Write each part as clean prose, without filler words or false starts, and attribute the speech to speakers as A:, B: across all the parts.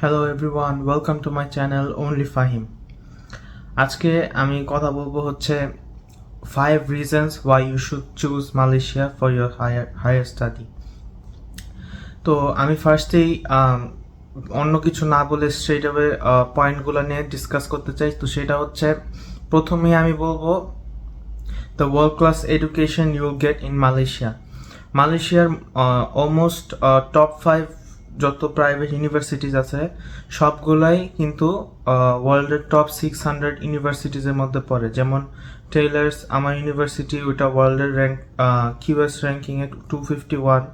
A: Hello everyone, welcome to my channel only Fahim. আজকে আমি কথা বলবো হচ্ছে 5 reasons why you should choose Malaysia for your higher study. তো আমি ফার্স্টেই অন্য কিছু না বলে স্ট্রেট অ্যাওয়ে পয়েন্টগুলো নিয়ে ডিসকাস করতে চাই। তো সেটা হচ্ছে, প্রথমেই আমি বলবো the world class education you will get in Malaysia. মালয়েশিয়ার অলমোস্ট টপ 5 যত প্রাইভেট ইউনিভার্সিটিজ আছে সবগুলাই কিন্তু ওয়ার্ল্ডের টপ 600 ইউনিভার্সিটিজের মধ্যে পড়ে। যেমন টেইলার্স আমার ইউনিভার্সিটি, ওইটা ওয়ার্ল্ডের র্যাঙ্ক কিউএস র্যাঙ্কিংয়ে 251।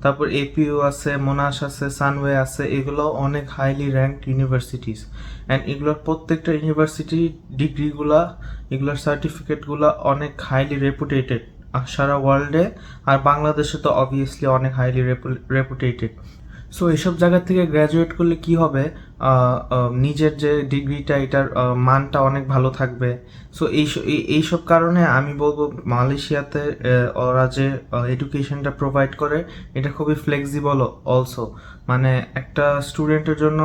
A: তারপর এপিইউ আছে, মোনাশ আছে, সানওয়ে আছে, এগুলো অনেক হাইলি র্যাঙ্কড ইউনিভার্সিটিস। অ্যান্ড এগুলোর প্রত্যেকটা ইউনিভার্সিটি ডিগ্রিগুলা, এগুলোর সার্টিফিকেটগুলো অনেক হাইলি রেপুটেটেড সারা ওয়ার্ল্ডে। আর বাংলাদেশে তো অবভিয়াসলি অনেক হাইলি রেপুটেটেড। সো এইসব জায়গা থেকে গ্র্যাজুয়েট করলে কি হবে, নিজের যে ডিগ্রিটা এটার মানটা অনেক ভালো থাকবে। সো এইসব কারণে আমি বলবো মালয়েশিয়াতে ওরা যে এডুকেশনটা প্রোভাইড করে এটা খুবই ফ্লেক্সিবল অলসো। মানে একটা স্টুডেন্টের জন্য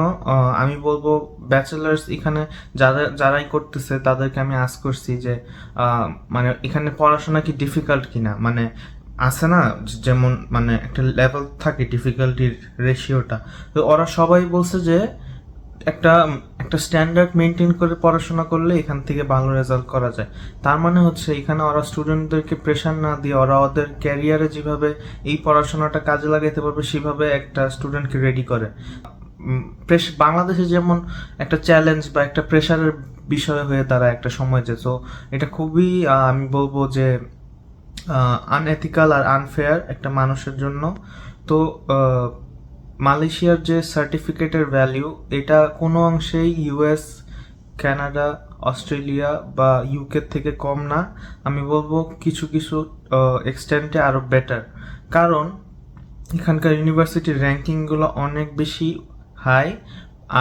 A: আমি বলবো ব্যাচেলার্স এখানে যারাই করতেছে তাদেরকে আমি আস্ক করছি যে মানে এখানে পড়াশোনা কি ডিফিকাল্ট কিনা। মানে আছে না, যেমন মানে একটা লেভেল থাকে ডিফিকাল্টির রেশিওটা। তো ওরা সবাই বলছে যে একটা একটা স্ট্যান্ডার্ড মেনটেন করে পড়াশোনা করলে এখান থেকে ভালো রেজাল্ট করা যায়। তার মানে হচ্ছে এখানে ওরা স্টুডেন্টদেরকে প্রেশার না দিয়ে ওরা ওদের ক্যারিয়ারে যেভাবে এই পড়াশোনাটা কাজে লাগাইতে পারবে সেভাবে একটা স্টুডেন্টকে রেডি করে। বাংলাদেশে যেমন একটা চ্যালেঞ্জ বা একটা প্রেশারের বিষয় হয়ে দাঁড়ায় একটা সময় যে, তো এটা খুবই আমি বলবো যে আনএথিক্যাল আর আনফেয়ার একটা মানুষের জন্য। তো মালয়েশিয়ার যে সার্টিফিকেটের ভ্যালিউ এটা কোনো অংশেই ইউএস, কানাডা, অস্ট্রেলিয়া বা ইউকে থেকে কম না। আমি বলবো কিছু কিছু এক্সটেন্টে আরও বেটার। কারণ এখানকার ইউনিভার্সিটির র্যাঙ্কিংগুলো অনেক বেশি হাই।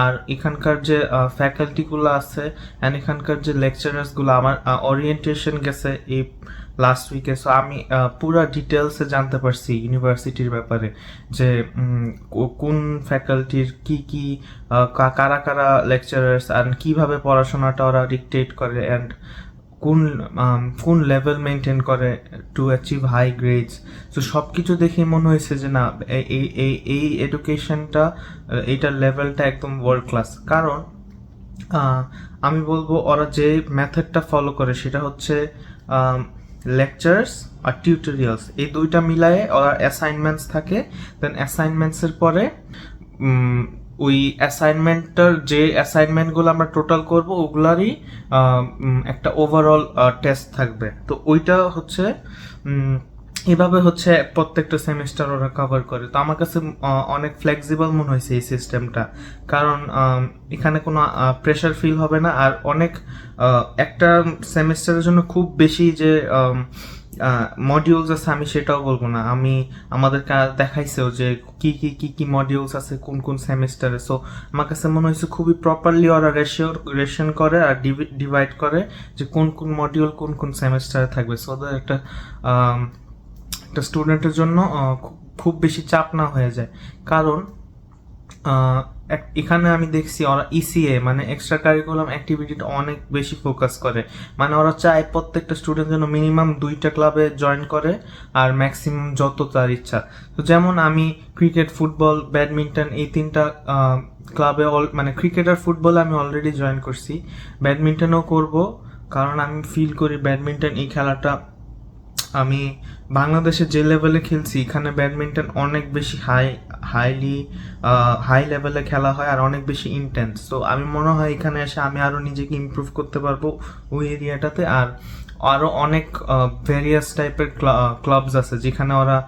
A: আর এখানকার যে ফ্যাকাল্টিগুলো আছে অ্যান্ড এখানকার যে লেকচারার্সগুলো, আমার ওরিয়েন্টেশন গেছে এই লাস্ট উইকে। সো আমি পুরো ডিটেলসে জানতে পারছি ইউনিভার্সিটির ব্যাপারে, যে কোন ফ্যাকাল্টির কি কি কারা কারা লেকচারার্স অ্যান্ড কীভাবে পড়াশোনাটা ওরা ডিকটেট করে অ্যান্ড কোন কোন লেভেল মেনটেন করে টু অ্যাচিভ হাই গ্রেডস। তো সব কিছু দেখে মনে হয়েছে যে না, এই এডুকেশনটা, এইটার লেভেলটা একদম ওয়ার্ল্ড ক্লাস। কারণ আমি বলবো ওরা যে মেথডটা ফলো করে সেটা হচ্ছে লেকচার্স আর টিউটোরিয়ালস, এই দুইটা মিলায়ে ওরা অ্যাসাইনমেন্টস থাকে। দেন অ্যাসাইনমেন্টসের পরে ওই অ্যাসাইনমেন্টটার যে অ্যাসাইনমেন্টগুলো আমরা টোটাল করব ওগুলারই একটা ওভারঅল টেস্ট থাকবে। তো ওইটা হচ্ছে এভাবে হচ্ছে প্রত্যেকটা সেমিস্টার ওরা কভার করে। তো আমার কাছে অনেক ফ্লেক্সিবল মনে হয়েছে এই সিস্টেমটা। কারণ এখানে কোনো প্রেশার ফিল হবে না। আর অনেক একটা সেমিস্টারের জন্য খুব বেশি যে মডিউলস আছে আমি সেটাও বলবো না। আমাদেরকে দেখাইছেও যে কি কি কি কি মডিউলস আছে কোন কোন সেমিস্টারে। সো আমার কাছে মনে হয়েছে খুবই প্রপারলি ওরা রেশন করে আর ডিভাইড করে যে কোন কোন মডিউল কোন কোন সেমিস্টারে থাকবে। সো ওদের একটা স্টুডেন্টের জন্য খুব বেশি চাপ না হয়ে যায়। কারণ এখানে আমি দেখছি ওরা ইসিএ মানে এক্সট্রা কারিকুলাম অ্যাক্টিভিটিটা অনেক বেশি ফোকাস করে। মানে ওরা চায় প্রত্যেকটা স্টুডেন্ট যেন মিনিমাম 2টা ক্লাবে জয়েন করে আর ম্যাক্সিমাম যত তার ইচ্ছা। তো যেমন আমি ক্রিকেট, ফুটবল, ব্যাডমিন্টন এই 3টা ক্লাবে মানে ক্রিকেট আর ফুটবলে আমি অলরেডি জয়েন করছি, ব্যাডমিন্টনও করব। কারণ আমি ফিল করি ব্যাডমিন্টন এই খেলাটা আমি বাংলাদেশে যে লেভেলে খেলছি এখানে ব্যাডমিন্টন অনেক বেশি হাই লেভেলে খেলা হয় আর অনেক বেশি ইন্টেন্স। তো আমি মনে হয় এখানে এসে আমি আরও নিজেকে ইমপ্রুভ করতে পারবো ওই এরিয়াটাতে। আর আরও অনেক ভেরিয়াস টাইপের ক্লাবস আছে যেখানে ওরা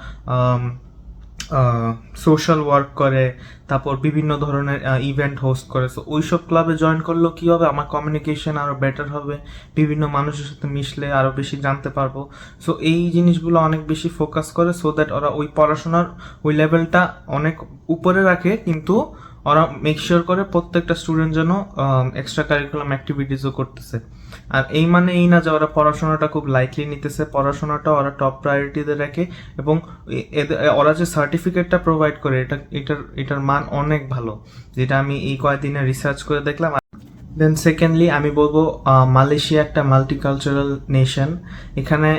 A: সোশ্যাল ওয়ার্ক করে, তারপর বিভিন্ন ধরনের ইভেন্ট হোস্ট করে। সো ওইসব ক্লাবে জয়েন করলেও কী হবে, আমার কমিউনিকেশন আরও বেটার হবে, বিভিন্ন মানুষের সাথে মিশলে আরও বেশি জানতে পারবো। সো এই জিনিসগুলো অনেক বেশি ফোকাস করে, সো দ্যাট ওরা ওই পড়াশোনার ওই লেভেলটা অনেক উপরে রাখে, কিন্তু ওরা মেক শিওর করে প্রত্যেকটা স্টুডেন্ট যেন এক্সট্রা কারিকুলাম অ্যাক্টিভিটিসও করতেছে। আর এই মানে এই না যে ওরা পড়াশোনাটা খুব লাইটলি নিতেছে, পড়াশোনাটা ওরা টপ প্রায়োরিটিতে রাখে, এবং ওরা যে সার্টিফিকেটটা প্রোভাইড করে এটার মান অনেক ভালো, যেটা আমি এই কয়েকদিনে রিসার্চ করে দেখলাম। দেন সেকেন্ডলি আমি বলবো মালয়েশিয়া একটা মাল্টিকালচারাল নেশন। এখানে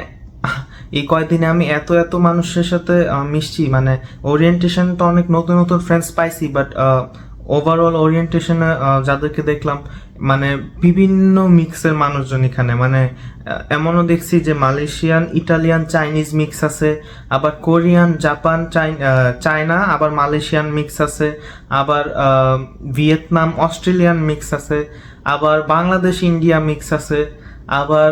A: এই কয়েকদিনে আমি এত মানুষের সাথে মিশছি, মানে ওরিয়েন্টেশন তো অনেক নতুন নতুন ফ্রেন্ডস পাইছি, বাট ওভারঅল ওরিয়েন্টেশনে যাদেরকে দেখলাম মানে বিভিন্ন মিক্সের মানুষজন এখানে, মানে এমনও দেখছি যে মালয়েশিয়ান, ইটালিয়ান, চাইনিজ মিক্স আছে, আবার কোরিয়ান, জাপান, চায়না, আবার মালয়েশিয়ান মিক্স আছে, আবার ভিয়েতনাম, অস্ট্রেলিয়ান মিক্স আছে, আবার বাংলাদেশ ইন্ডিয়া মিক্স আছে, আবার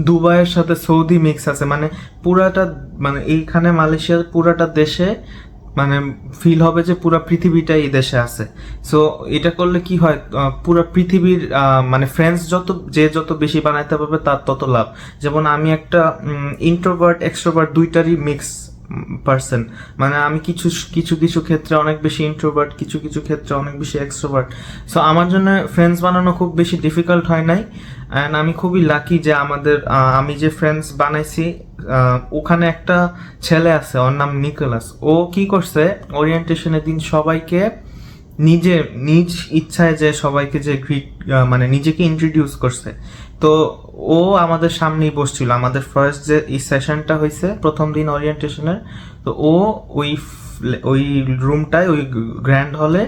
A: দুবাইয়ের সাথে সৌদি মিক্স আছে। মানে পুরাটা, মানে এইখানে মালয়েশিয়ার পুরাটা দেশে মানে ফিল হবে যে পুরো পৃথিবীটাই এই দেশে আছে। সো এটা করলে কি হয়, পুরো পৃথিবীর মানে ফ্রেন্ডস যত বেশি বানাইতে পারবে তার তত লাভ। যেমন আমি একটা ইন্ট্রোভার্ট এক্সট্রোভার্ট দুইটারই মিক্স পার্সন, মানে আমি কিছু ক্ষেত্রে অনেক বেশি ইন্ট্রোভার্ট, কিছু ক্ষেত্রে অনেক বেশি এক্সট্রোভার্ট। সো আমার জন্য ফ্রেন্ডস বানানো খুব বেশি ডিফিকাল্ট হয় নাই, অ্যান্ড আমি খুবই লাকি যে আমি যে ফ্রেন্ডস বানাইছি ওখানে একটা ছেলে আছে, ওর নাম নিকোলাস। ও কি করছে, ওরিয়েন্টেশনের দিন সবাইকে নিজ ইচ্ছায় যে সবাইকে যে মানে নিজেকে ইন্ট্রোডিউস করছে। তো ও আমাদের সামনেই বসছিল, আমাদের ফার্স্ট যে এই সেশনটা হয়েছে প্রথম দিন ওরিয়েন্টেশনের, তো ও ওই রুমটায়, ওই গ্র্যান্ড হলে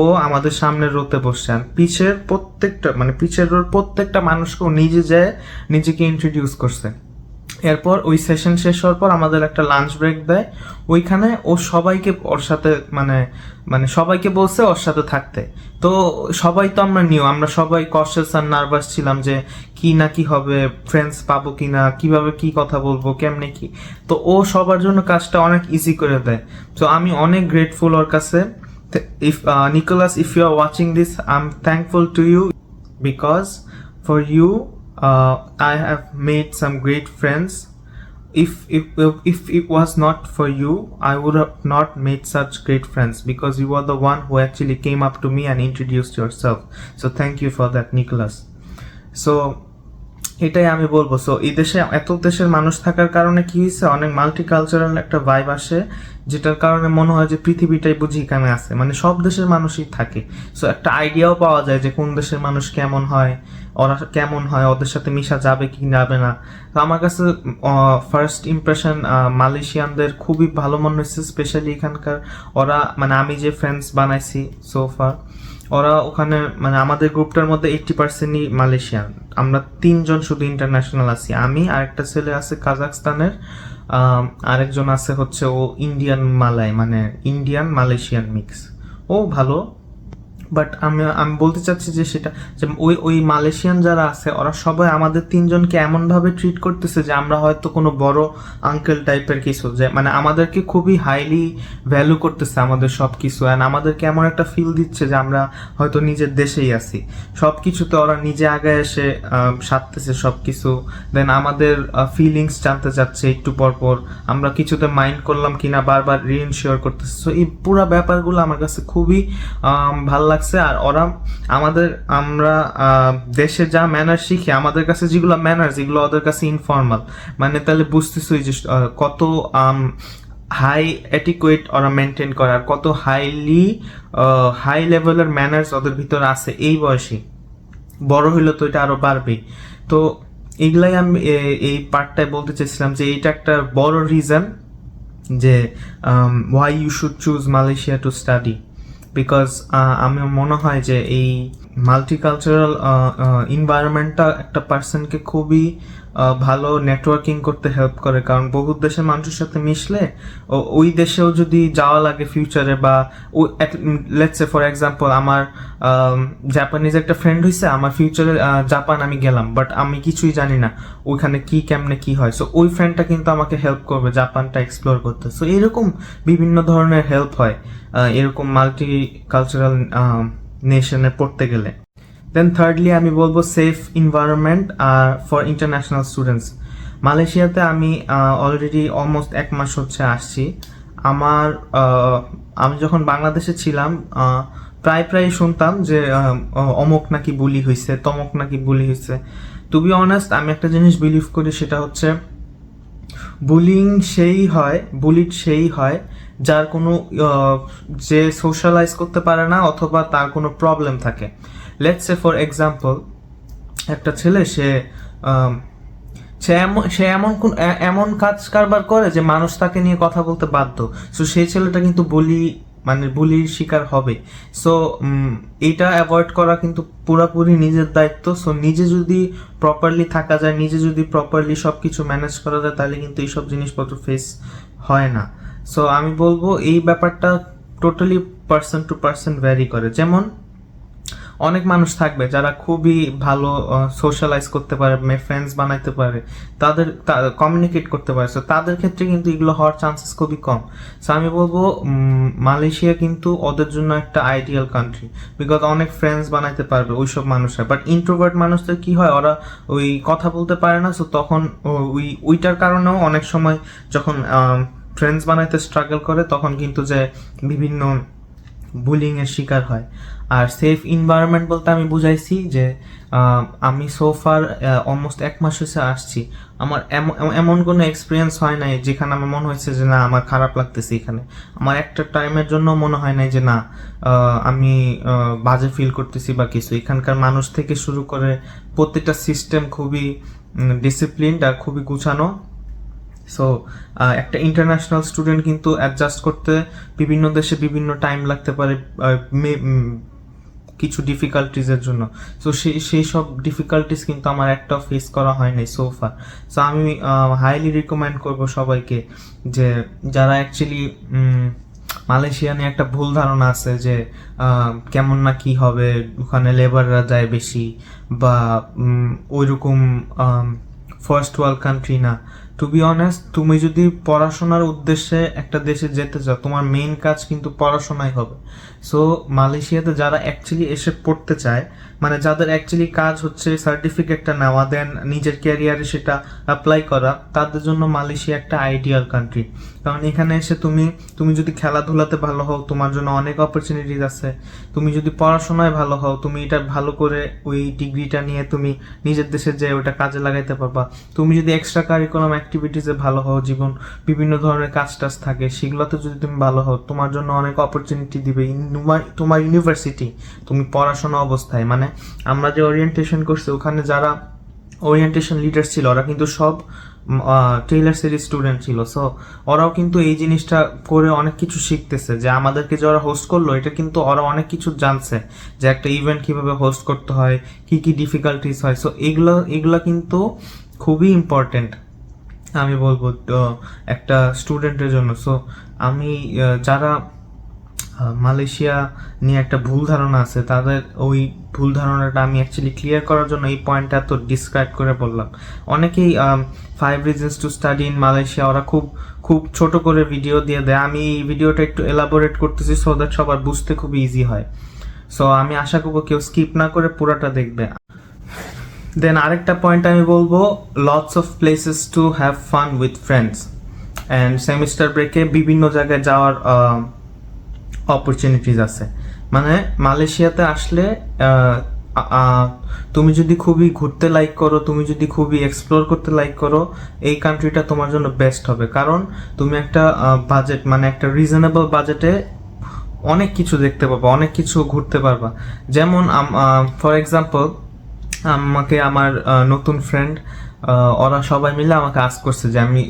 A: ও আমাদের সামনের রোতে বসছে। পিছের রোর প্রত্যেকটা মানুষকে ও নিজেকে ইন্ট্রোডিউস করছে। এরপর ওই সেশন শেষ হওয়ার পর আমাদের একটা লাঞ্চ ব্রেক দেয়, ওইখানে ও সবাইকে ওর সাথে মানে সবাইকে বলছে ওর সাথে থাকতে। তো সবাই তো আমরা সবাই কনশাস আর নার্ভাস ছিলাম যে কি না কি হবে, ফ্রেন্ডস পাবো কি না, কিভাবে কি কথা বলবো, কেমনে কি। তো ও সবার জন্য কাজটা অনেক ইজি করে দেয়। তো আমি অনেক গ্রেটফুল ওর কাছে। If Nicholas, if you are watching this, I'm thankful to you, because for you I have made some great friends. If it was not for you, I would have not made such great friends, because you are the one who actually came up to me and introduced yourself. So thank you for that, Nicholas. So এটাই আমি বলবো। So এই দেশে এত দেশের মানুষ থাকার কারণে কি হয়েছে, অনেক মাল্টিকালচারাল একটা ভাইব আসে, যেটার কারণে মনে হয় যে পৃথিবীটাই বুঝি এখানে আছে, মানে সব দেশের মানুষই থাকে। সো একটা আইডিয়াও পাওয়া যায় যে কোন দেশের মানুষ কেমন হয়, ওদের সাথে মিশা যাবে কি যাবে না। তো আমার কাছে ফার্স্ট ইমপ্রেশন মালয়েশিয়ানদের খুবই ভালো মনে হয়েছে, স্পেশালি এখানকার ওরা, মানে আমি যে ফ্রেন্ডস বানাইছি সোফার, ওরা ওখানে মানে আমাদের গ্রুপটার মধ্যে 80%ই মালয়েশিয়ান। আমরা 3 জন শুধু ইন্টারন্যাশনাল আছি, আমি, আরেকটা ছেলে আছে কাজাখস্তানের, আরেকজন আছে হচ্ছে ও ইন্ডিয়ান মানে ইন্ডিয়ান মালয়েশিয়ান মিক্স। ও ভালো, বাট আমি বলতে চাচ্ছি যে সেটা যে ওই মালয়েশিয়ান যারা আছে ওরা সবাই আমাদের 3 জনকে এমন ভাবে ট্রিট করতেছে যে আমরা হয়তো কোনো বড় আঙ্কেল টাইপের কিছু, যে মানে আমাদেরকে খুবই হাইলি ভ্যালু করতেছে আমাদের সব কিছু, অ্যান্ড আমাদেরকে এমন একটা ফিল দিচ্ছে যে আমরা হয়তো নিজের দেশেই আছি। সব কিছুতে ওরা নিজে আগে এসে সারতেছে সব কিছু, দেন আমাদের ফিলিংস জানতে চাচ্ছে একটু পর আমরা কিছুতে মাইন্ড করলাম কিনা বারবার রিইনশিওর করতেছে। সো এই পুরো ব্যাপারগুলো আমার কাছে খুবই ভালো লাগছে। আর আমরা দেশে যা ম্যানার শিখি, আমাদের কাছে যেগুলো ম্যানার্স, এগুলো ওদের কাছে ইনফর্মাল। মানে তাহলে বুঝতেছি যে কত হাই এটিকুয়েট ওরা মেনটেন করে, আর কত হাই লেভেলের ম্যানার্স ওদের ভিতরে আছে এই বয়সে। বড় হইলে তো এটা আরো বাড়বেই। তো এগুলাই আমি এই পার্টটায় বলতে চাইছিলাম যে এইটা একটা বড় রিজন যে why you should choose Malaysia to study. Because আমার মনে হয় যে এই মাল্টিকালচারাল এনভায়রনমেন্টটা একটা পার্সনকে খুবই ভালো নেটওয়ার্কিং করতে হেল্প করে, কারণ বহুত দেশের মানুষের সাথে মিশলে ওই দেশেও যদি যাওয়া লাগে ফিউচারে, বা লেটস সে ফর এক্সাম্পল আমার জাপানিজ একটা ফ্রেন্ড হয়েছে, আমার ফিউচারে জাপান আমি গেলাম, বাট আমি কিছুই জানি না ওইখানে কেমনে কি হয়। সো ওই ফ্রেন্ডটা কিন্তু আমাকে হেল্প করবে জাপানটা এক্সপ্লোর করতে। সো এরকম বিভিন্ন ধরনের হেল্প হয় এরকম মাল্টি কালচারাল নেশনে পড়তে গেলে। দেন থার্ডলি আমি বলবো safe environment for international students. মালয়েশিয়াতে আমি অলরেডি অলমোস্ট 1 মাস হচ্ছে আসছি। আমার আমি যখন বাংলাদেশে ছিলাম প্রায় প্রায় শুনতাম যে অমুক নাকি বুলি হয়েছে, তমক নাকি বুলি হয়েছে। টু বি অনেস্ট, আমি একটা জিনিস বিলিভ করি, সেটা হচ্ছে বুলিড সেই হয় যার কোনো যে সোশ্যালাইজ করতে পারে না অথবা তার কোনো প্রবলেম থাকে। লেটস সে ফর এক্সাম্পল, একটা ছেলে আম, সে এমন কাজ কারবার করে যে মানুষ তাকে নিয়ে কথা বলতে বাধ্য। সো সেই ছেলেটা কিন্তু বুলির শিকার হবে। সো এইটা অ্যাভয়েড করা কিন্তু পুরোপুরি নিজের দায়িত্ব। সো নিজে যদি প্রপারলি থাকা যায়, নিজে যদি প্রপারলি সব কিছু ম্যানেজ করা যায়, তাহলে কিন্তু এইসব জিনিসপত্র ফেস হয় না। সো আমি বলবো এই ব্যাপারটা totally person to person vary করে। যেমন অনেক মানুষ থাকবে যারা খুবই ভালো সোশ্যালাইজ করতে পারে, ফ্রেন্ডস বানাইতে পারে, তাদের কমিউনিকেট করতে পারে। সো তাদের ক্ষেত্রে কিন্তু এগুলো হওয়ার চান্সেস খুবই কম। সো আমি বলবো মালয়েশিয়া কিন্তু ওদের জন্য একটা আইডিয়াল কান্ট্রি, বিকজ অনেক ফ্রেন্ডস বানাইতে পারবে ওইসব মানুষরা। বাট ইন্ট্রোভার্ট মানুষদের কি হয়, ওরা ওই কথা বলতে পারে না। সো তখন ওইটার কারণেও অনেক সময় যখন ফ্রেন্ডস বানাইতে স্ট্রাগল করে, তখন কিন্তু যে বিভিন্ন বুলিং এর শিকার হয়। আর সেফ এনভায়রনমেন্ট বলতে আমি বুঝাইছি যে আমি সোফার অলমোস্ট 1 মাস হয়েছে আসছি, আমার এমন কোনো এক্সপিরিয়েন্স হয় নাই যেখানে আমার মনে হয়েছে যে না আমার খারাপ লাগতেছে এখানে। আমার একটা টাইমের জন্য মনে হয় নাই যে না আমি বাজে ফিল করতেছি বা কিছু। এখানকার মানুষ থেকে শুরু করে প্রত্যেকটা সিস্টেম খুবই ডিসিপ্লিনড আর খুবই গুছানো। সো একটা ইন্টারন্যাশনাল স্টুডেন্ট কিন্তু অ্যাডজাস্ট করতে বিভিন্ন দেশে বিভিন্ন টাইম লাগতে পারে কিছু ডিফিকাল্টিজের জন্য। সো সেই সব ডিফিকাল্টিস কিন্তু আমার একটা ফেস করা হয় নাই সোফা। সো আমি হাইলি রিকমেন্ড করব সবাইকে, যে যারা অ্যাকচুয়ালি মালয়েশিয়া নিয়ে একটা ভুল ধারণা আছে যে কেমন না কি হবে, ওখানে লেবাররা যায় বেশি বা ওইরকম ফার্স্ট ওয়ার্ল্ড কান্ট্রি না। টু বি অনেস্ট, তুমি যদি পড়াশোনার উদ্দেশ্যে একটা দেশে যেতে চাও, তোমার মেইন কাজ কিন্তু পড়াশোনাই হবে। সো মালয়েশিয়াতে যারা অ্যাকচুয়ালি এসে পড়তে চায়, মানে যাদের অ্যাকচুয়ালি কাজ হচ্ছে সার্টিফিকেটটা নেওয়া, দেন নিজের ক্যারিয়ারে সেটা অ্যাপ্লাই করা, তাদের জন্য মালয়েশিয়া একটা আইডিয়াল কান্ট্রি। কারণ এখানে এসে তুমি যদি খেলাধুলাতে ভালো হও, তোমার জন্য অনেক অপরচুনিটিস আছে। তুমি যদি পড়াশোনায় ভালো হও, তুমি এটা ভালো করে ওই ডিগ্রিটা নিয়ে তুমি নিজের দেশে যেয়ে ওটা কাজে লাগাইতে পারবা। তুমি যদি এক্সট্রা কারিকুলাম অ্যাক্টিভিটিসে ভালো হও, জীবন বিভিন্ন ধরনের কাজ টাজ থাকে, সেগুলোতে যদি তুমি ভালো হও, তোমার জন্য অনেক অপরচুনিটি দিবে তোমার ইউনিভার্সিটি। তুমি পড়াশোনা অবস্থায়, মানে আমরা যে ওরিয়েন্টেশন করছি, ওখানে যারা ওরিয়েন্টেশন লিডার ছিল ওরা কিন্তু সব টেইলার্সের স্টুডেন্ট ছিল। সো ওরাও কিন্তু এই জিনিসটা করে অনেক কিছু শিখতেছে, যে আমাদেরকে যে ওরা হোস্ট করলো, এটা কিন্তু ওরা অনেক কিছু জানছে, যে একটা ইভেন্ট কিভাবে হোস্ট করতে হয়, কি কি ডিফিকাল্টিস হয়। সো এগুলো কিন্তু খুবই ইম্পর্টেন্ট আমি বলবো একটা স্টুডেন্টের জন্য। সো আমি যারা মালয়েশিয়া নিয়ে একটা ভুল ধারণা আছে, তাদের ওই ভুল ধারণাটা আমি অ্যাকচুয়ালি ক্লিয়ার করার জন্য এই পয়েন্টটা তো ডিসক্রাইব করে বললাম। অনেকেই 5 reasons to study in Malaysia ওরা খুব খুব ছোট করে ভিডিও দিয়ে দেয়। আমি এই ভিডিওটা একটু এলাবোরেট করতেছি সো দ্যাট সবার বুঝতে খুব ইজি হয়। সো আমি আশা করবো কেউ স্কিপ না করে পুরোটা দেখবে। দেন আরেকটা পয়েন্ট আমি বলবো, lots of places to have fun with friends. And semester ব্রেকে বিভিন্ন জায়গায় যাওয়ার অপরচুনিটিস আছে। মানে মালয়েশিয়াতে আসলে তুমি যদি খুবই ঘুরতে লাইক করো, তুমি যদি খুবই এক্সপ্লোর করতে লাইক করো, এই কান্ট্রিটা তোমার জন্য বেস্ট হবে। কারণ তুমি একটা বাজেট, মানে একটা রিজনেবল বাজেটে অনেক কিছু দেখতে পারবা, অনেক কিছু ঘুরতে পারবা। যেমন ফর এক্সাম্পল, আমাকে আমার নতুন ফ্রেন্ড ওরা সবাই মিলে আমাকে আস্ক করছে যে আমি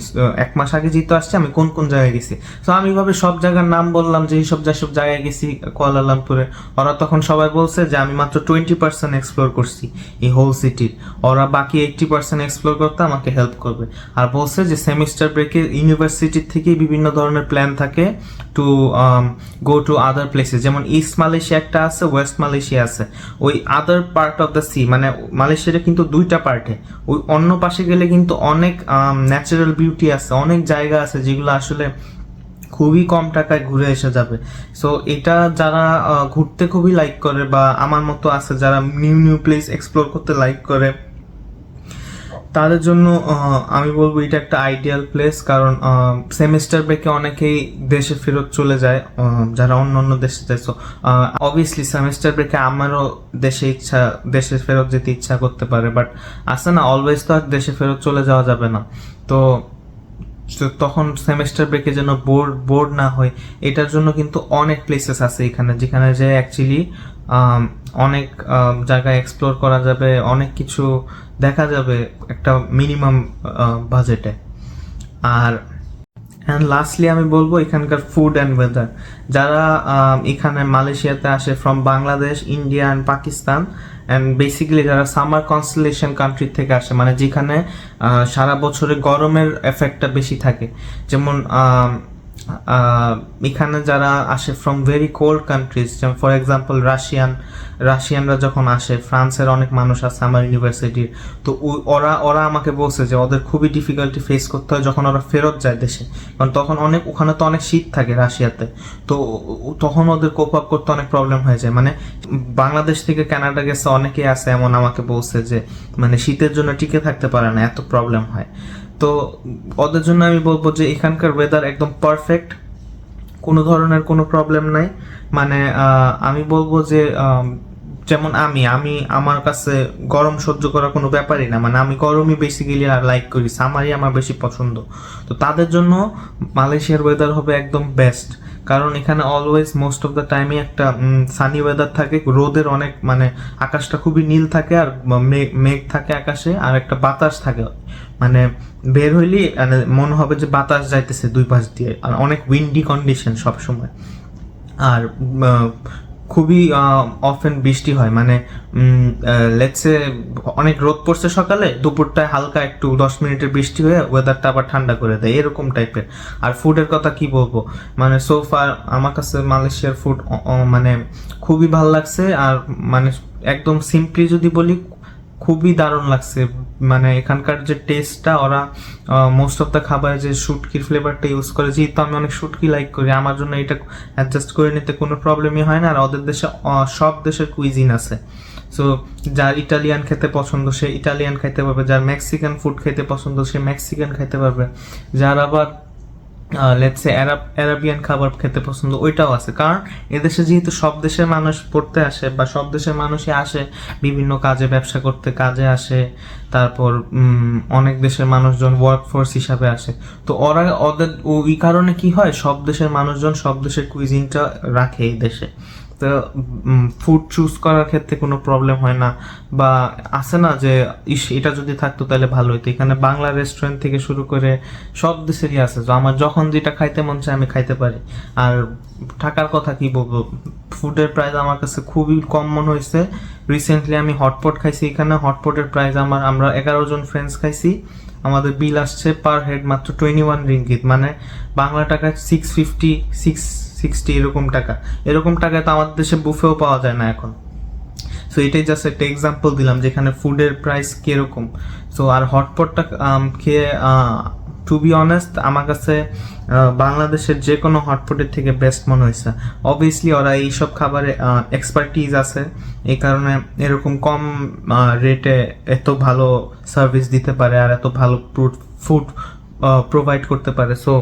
A: 1 মাস আগে যেহেতু আসছি, আমি কোন কোন জায়গায় গেছি। তো আমি ভাবে সব জায়গার নাম বললাম যে সব জায়গায় গেছি কুয়ালালামপুরে। ওরা তখন সবাই বলছে যে আমি মাত্র 20% এক্সপ্লোর করছি এই হোল সিটির, ওরা বাকি 80% এক্সপ্লোর করতে আমাকে হেল্প করবে। আর বলছে যে সেমিস্টার ব্রেকে ইউনিভার্সিটির থেকেই বিভিন্ন ধরনের প্ল্যান থাকে to go to other places. যেমন ইস্ট মালয়েশিয়া একটা আছে, ওয়েস্ট মালয়েশিয়া আছে। ওই other part of the sea, মানে মালয়েশিয়ার কিন্তু 2টা পার্টে, ওই অন্য পাশে গেলে কিন্তু অনেক ন্যাচারাল বিউটি আছে, অনেক জায়গা আছে যেগুলো আসলে খুবই কম টাকায় ঘুরে এসে যাবে। সো এটা যারা ঘুরতে খুবই লাইক করে বা আমার মতো আছে যারা নিউ প্লেস এক্সপ্লোর করতে লাইক করে, তাদের জন্য আমি বলবো এটা একটা আইডিয়াল প্লেস, কারণ সেমিস্টার ব্রেকে অনেকেই দেশে ফেরত চলে যায়, যারা অন্য অন্য দেশে যায়। সো অবভিয়াসলি সেমিস্টার ব্রেকে আমারও দেশে ফেরত যেতে ইচ্ছা করতে পারে, বাট আসে না, অলওয়েজ তো আর দেশে ফেরত চলে যাওয়া যাবে না। তো তখন সেমিস্টার ব্রেকে যেন বোর্ড না হয়, এটার জন্য কিন্তু অনেক প্লেসেস আছে এখানে, যেখানে যে অ্যাকচুয়ালি অনেক জায়গায় এক্সপ্লোর করা যাবে, অনেক কিছু দেখা যাবে একটা মিনিমাম বাজেটে। আর অ্যান্ড লাস্টলি আমি বলবো এখানকার ফুড অ্যান্ড ওয়েদার। যারা এখানে মালয়েশিয়াতে আসে from Bangladesh, India and Pakistan, and basically যারা সামার কনস্টেলেশন কান্ট্রি থেকে আসে, মানে যেখানে সারা বছরে গরমের এফেক্টটা বেশি থাকে, যেমন এখানে যারা আসে ফ্রম ভেরি কোল্ড কান্ট্রিজ, যেমন ফর এক্সাম্পল রাশিয়ানরা যখন আসে, ফ্রান্সের অনেক মানুষ আছে আমার ইউনিভার্সিটির, তো ওরা আমাকে বলছে যে ওদের খুবই ডিফিকাল্টি ফেস করতে হয় যখন ওরা ফেরত যায় দেশে, কারণ তখন ওখানে তো অনেক শীত থাকে রাশিয়াতে, তো তখন ওদের কোপ আপ করতে অনেক প্রবলেম হয়ে যায়। মানে বাংলাদেশ থেকে কানাডা গেছে অনেকেই আছে এমন, আমাকে বলছে যে মানে শীতের জন্য টিকে থাকতে পারে না, এত প্রবলেম হয়। তো ওদের জন্য আমি বলবো যে এখানকার ওয়েদার একদম পারফেক্ট, কোনো ধরনের কোনো প্রবলেম নাই। মানে আমি বলবো যে যেমন আমার কাছে গরম সহ্য করা কোনো ব্যাপারই না, মানে আমি গরমই বেসিক্যালি লাইক করি, সামারই আমার বেশি পছন্দ। তো তাদের জন্য মালয়েশিয়ার ওয়েদার হবে একদম বেস্ট, কারণ এখানে অলওয়েজ মোস্ট অফ দ্য টাইমই একটা সানি ওয়েদার থাকে, রোদের অনেক মানে আকাশটা খুবই নীল থাকে, আর মেঘ থাকে আকাশে, আর একটা বাতাস থাকে, মানে বের হইলি মানে মনে হবে যে বাতাস যাইতেছে দুই পাশ দিয়ে, আর অনেক উইন্ডি কন্ডিশন সব সময়। আর খুবই অফেন বৃষ্টি হয়, মানে লেটসে অনেক রোদ পড়ছে সকালে, দুপুরটায় হালকা একটু 10 মিনিটের বৃষ্টি হয়ে ওয়েদারটা আবার ঠান্ডা করে দেয়, এরকম টাইপের। আর ফুডের কথা কি বলবো, মানে সোফার আমার কাছে মালয়েশিয়ার ফুড মানে খুবই ভালো লাগছে। আর মানে একদম সিম্পলি যদি বলি, খুবই দারুণ লাগছে। মানে এখানকার যে টেস্টটা, ওরা মোস্ট অফ দ্য খাবারে যে শুটকির ফ্লেভারটা ইউজ করে, যেহেতু আমি অনেক শুটকি লাইক করি, আমার জন্য এটা অ্যাডজাস্ট করে নিতে কোনো প্রবলেমই হয় না। আর ওদের দেশে সব দেশের কুইজিন আছে, সো যার ইটালিয়ান খেতে পছন্দ সে ইটালিয়ান খাইতে পারবে, যার মেক্সিকান ফুড খেতে পছন্দ সে মেক্সিকান খাইতে পারবে, যার আবার লেটসে অ্যারাবিয়ান খাবার খেতে পছন্দ ওইটাও আছে। কারণ এদেশে যেহেতু সব দেশের মানুষ পড়তে আসে, বা সব দেশের মানুষই আসে বিভিন্ন কাজে, ব্যবসা করতে কাজে আসে, তারপর অনেক দেশের মানুষজন ওয়ার্কফোর্স হিসাবে আসে, তো ওদের ওই কারণে কি হয়, সব দেশের মানুষজন সব দেশের কুইজিনটা রাখে এই দেশে। তো ফুড চুজ করার ক্ষেত্রে কোনো প্রবলেম হয় না, বা আছে না যে এটা যদি থাকতো তাহলে ভালো হতো। এখানে বাংলা রেস্টুরেন্ট থেকে শুরু করে সব দেশেরই আছে, তো আমার যখন যেটা খাইতে মন চায় আমি খাইতে পারি। আর টাকার কথা কি বলবো, ফুডের প্রাইস আমার কাছে খুবই কম মনে হয়েছে। রিসেন্টলি আমি হটপট খাইছি এখানে, হটপটের প্রাইস আমরা 11 জন ফ্রেন্ডস খাইছি, আমাদের বিল আসছে পার হেড মাত্র 21 রিঙ্গিত, মানে বাংলা টাকায় 660 এরকম টাকা। এরকম টাকায় তো আমাদের দেশে বুফেও পাওয়া যায় না এখন। সো এটাই জাস্ট একটা এক্সাম্পল দিলাম যেখানে ফুডের প্রাইস কিরকম। সো আর হটপটটা খেয়ে টু বি অনেস্ট আমার কাছে বাংলাদেশের যে কোনো হটপটের থেকে বেস্ট মনে হয়েছে। অবভিয়াসলি ওরা এইসব খাবারে এক্সপার্টিজ আছে, এই কারণে এরকম কম রেটে এত ভালো সার্ভিস দিতে পারে, আর এত ভালো ফুড প্রোভাইড করতে পারে। সো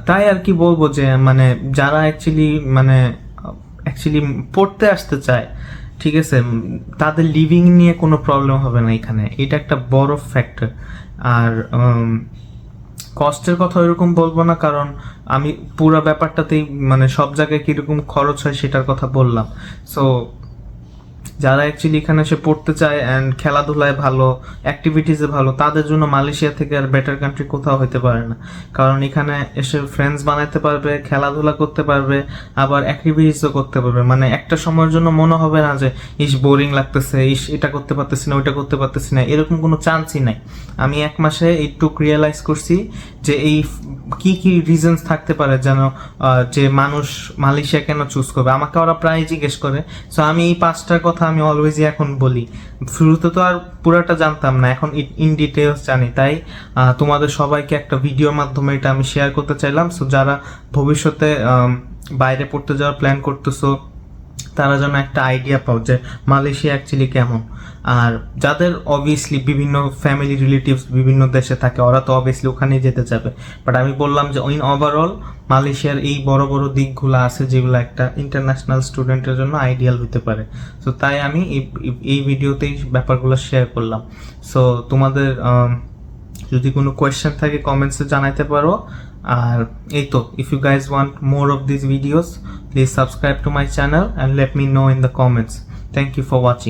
A: তাই আর কি বলবো যে মানে যারা অ্যাকচুয়ালি পড়তে আসতে চায়, ঠিক আছে, তাদের লিভিং নিয়ে কোনো প্রবলেম হবে না এখানে, এটা একটা বড় ফ্যাক্টর। আর কস্টের কথা ওইরকম বলবো না, কারণ আমি পুরো ব্যাপারটাতেই মানে সব জায়গায় কীরকম খরচ হয় সেটার কথা বললাম। সো যারা অ্যাকচুয়ালি এখানে এসে পড়তে চায় অ্যান্ড খেলাধুলায় ভালো, অ্যাক্টিভিটিসে ভালো, তাদের জন্য মালয়েশিয়া থেকে আর বেটার কান্ট্রি কোথাও হতে পারে না। কারণ এখানে এসে ফ্রেন্ডস বানাতে পারবে, খেলাধুলা করতে পারবে, আবার অ্যাক্টিভিটিসও করতে পারবে। মানে একটা সময়ের জন্য মনে হবে না যে বোরিং লাগতেছে, এটা করতে পারতেছি না, ওইটা করতে পারতেছি না, এরকম কোনো চান্সই নাই। আমি 1 মাসে এইটুক রিয়েলাইজ করছি যে এই কি কি রিজনস থাকতে পারে যেন যে মানুষ মালয়েশিয়া কেন চুজ করবে। আমাকে ওরা প্রায় জিজ্ঞেস করে, সো আমি এই 5টার কথা আমি অলওয়েজই এখন বলি। শুরুতে তো আর পুরোটা জানতাম না, এখন ইন ডিটেলস জানি। তাই তোমাদের সবাইকে একটা ভিডিওর মাধ্যমে এটা আমি শেয়ার করতে চাইলাম। সো যারা ভবিষ্যতে বাইরে পড়তে যাওয়ার প্ল্যান করতেছো, তারা যেন একটা আইডিয়া পাও যে মালয়েশিয়া অ্যাকচুয়ালি কেমন। আর যাদের অবভিয়াসলি বিভিন্ন ফ্যামিলি রিলেটিভস বিভিন্ন দেশে থাকে, ওরা তো অবভিয়াসলি ওখানেই যেতে চাবে। বাট আমি বললাম যে ইন ওভারঅল মালয়েশিয়ার এই বড় বড় দিকগুলো আছে যেগুলো একটা ইন্টারন্যাশনাল স্টুডেন্টের জন্য আইডিয়াল হতে পারে। সো তাই আমি এই ভিডিওতেই ব্যাপারগুলো শেয়ার করলাম। সো তোমাদের যদি কোনো কোয়েশ্চেন থাকে কমেন্টসে জানাইতে পারো। আর এই তো, if you guys want more of this videos, please subscribe to my channel and let me know in the comments. Thank you for watching.